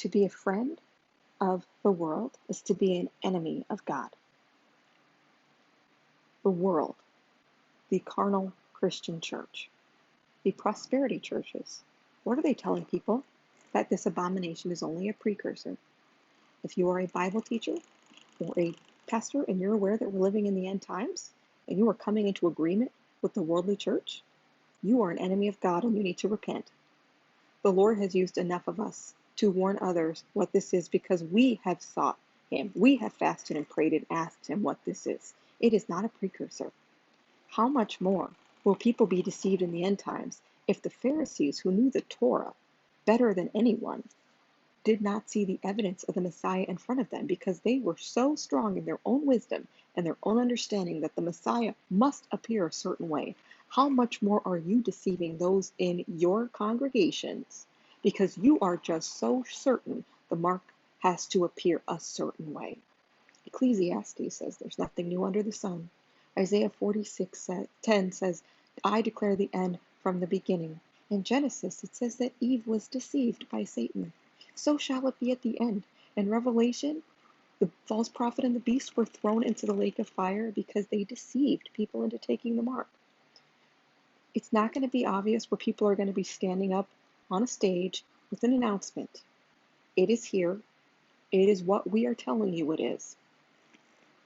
To be a friend of the world is to be an enemy of God. The world, the carnal Christian church, the prosperity churches. What are they telling people? That this abomination is only a precursor. If you are a Bible teacher or a pastor and you're aware that we're living in the end times and you are coming into agreement with the worldly church, you are an enemy of God and you need to repent. The Lord has used enough of us to warn others what this is because we have sought Him. We have fasted and prayed and asked Him what this is. It is not a precursor. How much more will people be deceived in the end times if the Pharisees, who knew the Torah better than anyone, did not see the evidence of the Messiah in front of them because they were so strong in their own wisdom and their own understanding that the Messiah must appear a certain way? How much more are you deceiving those in your congregations because you are just so certain the mark has to appear a certain way? Ecclesiastes says there's nothing new under the sun. Isaiah 46:10 says, I declare the end from the beginning. In Genesis, it says that Eve was deceived by Satan. So shall it be at the end. In Revelation, the false prophet and the beast were thrown into the lake of fire because they deceived people into taking the mark. It's not going to be obvious where people are going to be standing up on a stage with an announcement. It is here. It is what we are telling you it is.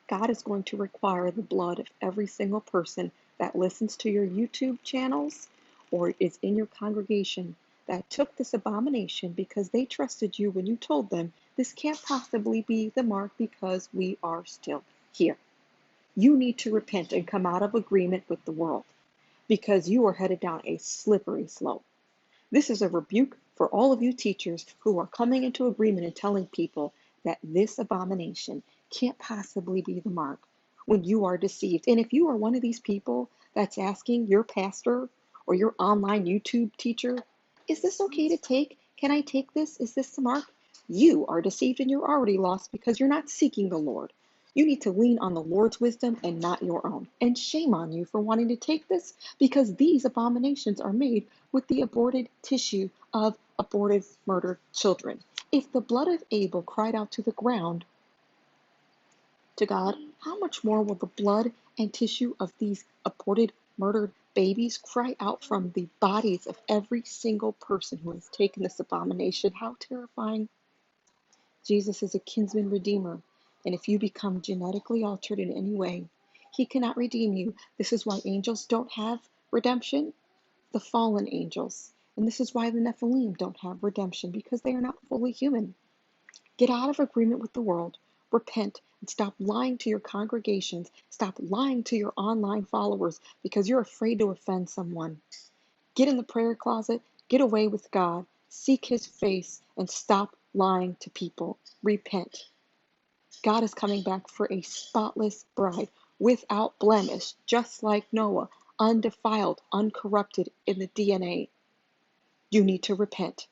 God is going to require the blood of every single person that listens to your YouTube channels or is in your congregation that took this abomination because they trusted you when you told them this can't possibly be the mark because we are still here. You need to repent and come out of agreement with the world because you are headed down a slippery slope. This is a rebuke for all of you teachers who are coming into agreement and telling people that this abomination can't possibly be the mark when you are deceived. And if you are one of these people that's asking your pastor or your online YouTube teacher, is this okay to take? Can I take this? Is this the mark? You are deceived and you're already lost because you're not seeking the Lord. You need to lean on the Lord's wisdom and not your own. And shame on you for wanting to take this because these abominations are made with the aborted tissue of aborted, murdered children. If the blood of Abel cried out to the ground, to God, how much more will the blood and tissue of these aborted, murdered babies cry out from the bodies of every single person who has taken this abomination? How terrifying. Jesus is a kinsman redeemer, and if you become genetically altered in any way, He cannot redeem you. This is why angels don't have redemption, the fallen angels. And this is why the Nephilim don't have redemption, because they are not fully human. Get out of agreement with the world, repent, and stop lying to your congregations. Stop lying to your online followers because you're afraid to offend someone. Get in the prayer closet, get away with God, seek His face, and stop lying to people. Repent. God is coming back for a spotless bride, without blemish, just like Noah, undefiled, uncorrupted in the DNA. You need to repent.